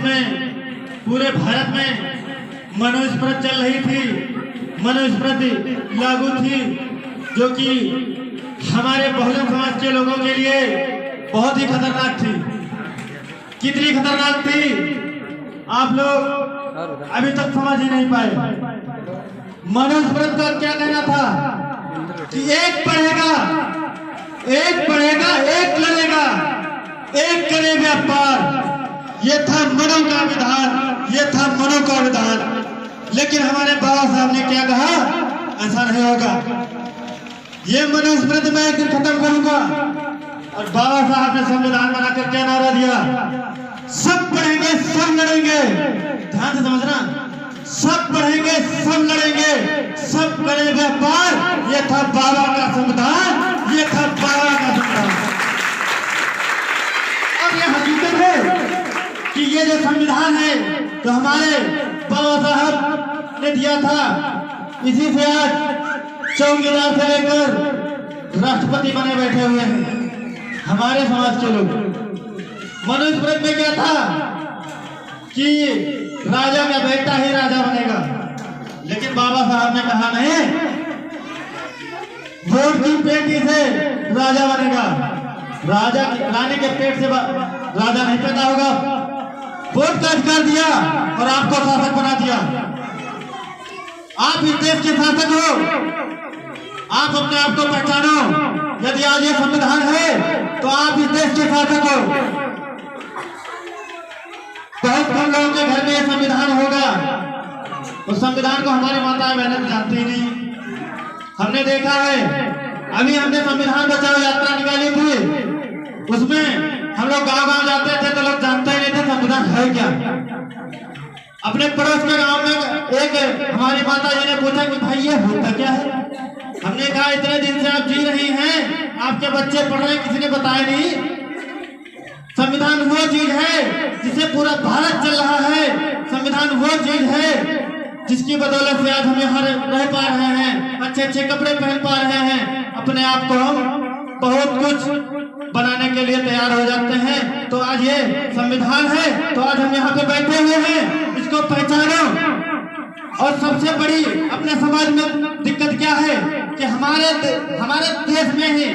में पूरे भारत में मनुस्मृति चल रही थी, मनुस्मृति लागू थी, जो कि हमारे बहुजन समाज के लोगों के लिए बहुत ही खतरनाक थी। कितनी खतरनाक थी आप लोग अभी तक समझ ही नहीं पाए। मनुस्मृति का क्या कहना था कि एक पढ़ेगा, एक पढ़ेगा, एक लड़ेगा, एक करे व्यापार। ये था मनु का विधान, ये था मनु का विधान। लेकिन हमारे बाबा साहब ने क्या कहा, ऐसा नहीं होगा, ये मनुस्मृति मैं एक दिन खत्म करूंगा। और बाबा साहब ने संविधान बनाकर क्या नारा दिया, सब पढ़ेंगे सब लड़ेंगे। ध्यान से समझना, सब पढ़ेंगे सब लड़ेंगे, सब करें व्यापार। ये था बाबा का संविधान, ये था बाबा का संविधान। अब ये हकीकत है कि ये जो संविधान है तो हमारे बाबा साहब ने दिया था, इसी से आज चौकीदार से लेकर राष्ट्रपति बने बैठे हुए हैं हमारे समाज के लोग। मनुस्मृति में क्या था कि राजा का बेटा ही राजा बनेगा, लेकिन बाबा साहब ने कहा नहीं, वोट की पेटी से राजा बनेगा। राजा रानी के पेट से राजा नहीं पैदा होगा। वोट का अधिकार दिया और आपको शासक बना दिया। आप इस देश के शासक हो, आप अपने आप को पहचानो। यदि आज ये संविधान है तो आप इस देश के शासक हो। बहुत कम लोगों के घर में ये संविधान होगा। उस संविधान को हमारी माताएं बहनें जानती ही नहीं। हमने देखा है, अभी हमने संविधान बचाओ यात्रा निकाली थी, उसमें हम लोग गांव-गांव जाते थे तो लोग जानते ही नहीं थे संविधान है क्या। अपने पड़ोस के गांव में एक हमारी माता जी ने पूछा कि भाई ये होता क्या है। हमने कहा इतने दिन से आप जी रही हैं, आपके बच्चे पढ़ रहे हैं, किसी ने बताया नहीं। संविधान वो चीज है जिसे पूरा भारत चल रहा है। संविधान वो चीज है जिसकी बदौलत से आज हम यहाँ रह पा रहे हैं, अच्छे अच्छे कपड़े पहन पा रहे हैं, अपने आप को हम बहुत कुछ बनाने के लिए तैयार हो जाते हैं। तो आज ये संविधान है तो आज हम यहाँ पे बैठे हुए हैं, इसको पहचानो। और सबसे बड़ी अपने समाज में दिक्कत क्या है कि हमारे देश में ही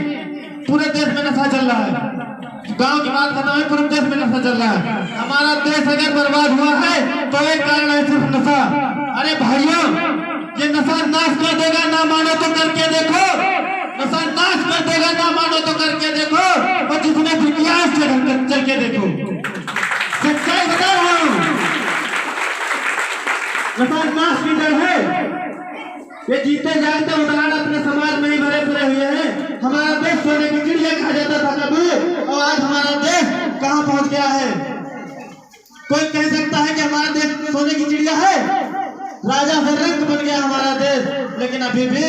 पूरे देश में नशा चल रहा है। गांव की बात खत्म है, पूरे देश में नशा चल रहा है। हमारा देश अगर बर्बाद हुआ है तो एक कारण है सिर्फ नशा। अरे भाइयों, ये नशा नाश कर देगा, ना मानो तो करके देखो। नशा नाश कर देगा, ना मानो तो करके देखो, और जिसमें विज्ञान से चल के देखो। सच्चाई बता रहा हूँ, नशा नाश की जड़ है। ये जीते जागते उदाहरण अपने समाज में ही भरे पड़े हुए हैं। हमारा देश सोने की चिड़िया कहा जाता था कभी, और आज हमारा देश कहाँ पहुंच गया है। कोई कह सकता है कि हमारा देश सोने की चिड़िया है, राजा से रंग बन गया हमारा देश, लेकिन अभी भी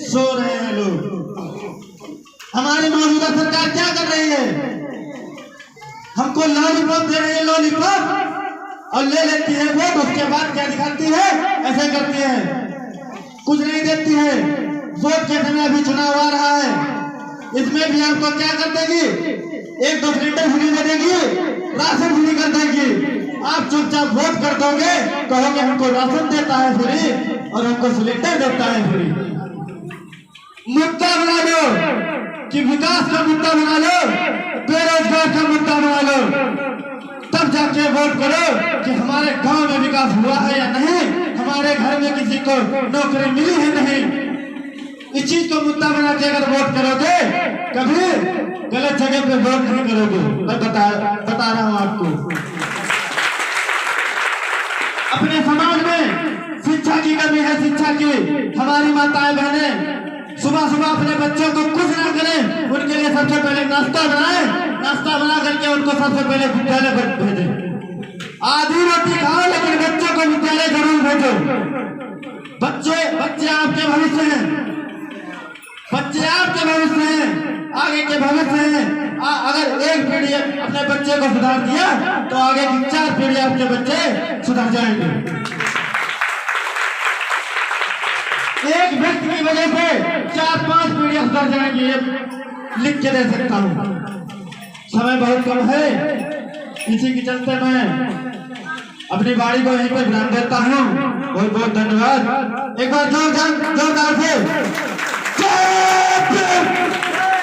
सो रहे हैं लोग। हमारी मौजूदा सरकार क्या कर रही है, हमको लॉलीपॉप दे रही है, लॉलीपॉप, और ले लेती है वोट। उसके बाद क्या दिखाती है, ऐसे करती है, कुछ नहीं देती है। वोट के समय अभी चुनाव आ रहा है, इसमें भी आपको क्या कर देगी, 1-2 सिलेंडर फ्री दे देगी, राशन फ्री कर देगी। आप चुपचाप वोट कर दोगे, कहोगे हमको राशन देता है फ्री और हमको सिलेंडर देता है फ्री। मुद्दा बना लो कि विकास का मुद्दा बना लो, बेरोजगार का मुद्दा बना लो, तब जाके वोट करो कि हमारे गांव में विकास हुआ है या नहीं, हमारे घर में किसी को नौकरी मिली है नहीं। इस चीज को मुद्दा बना के अगर वोट करोगे, कभी गलत जगह पे वोट नहीं करोगे। मैं बता रहा हूं आपको। अपने समाज में शिक्षा की कमी है, शिक्षा की। हमारी माताएं बहनें सुबह सुबह अपने बच्चों को कुछ ना करें, उनके लिए सबसे पहले नाश्ता बनाएं, नाश्ता बना करके उनको सबसे पहले विद्यालय भेजें। आधी रोटी खाओ लेकिन बच्चों को विद्यालय जरूर भेजो। बच्चे आपके भविष्य हैं, बच्चे आपके भविष्य हैं, आगे के भविष्य हैं। अगर एक पीढ़ी अपने बच्चे को सुधार दिया तो आगे की 4 पीढ़ी आपके बच्चे सुधर जाएंगे। एक व्यक्ति की वजह से 4-5 पीढ़ियां सुधर जाएंगी, ये लिख के दे सकता हूं। समय बहुत कम है, इसी के चलते मैं अपनी बाड़ी को यहीं पर विराम देता हूँ। बहुत बहुत धन्यवाद। एक बार जोरदार से जय भीम।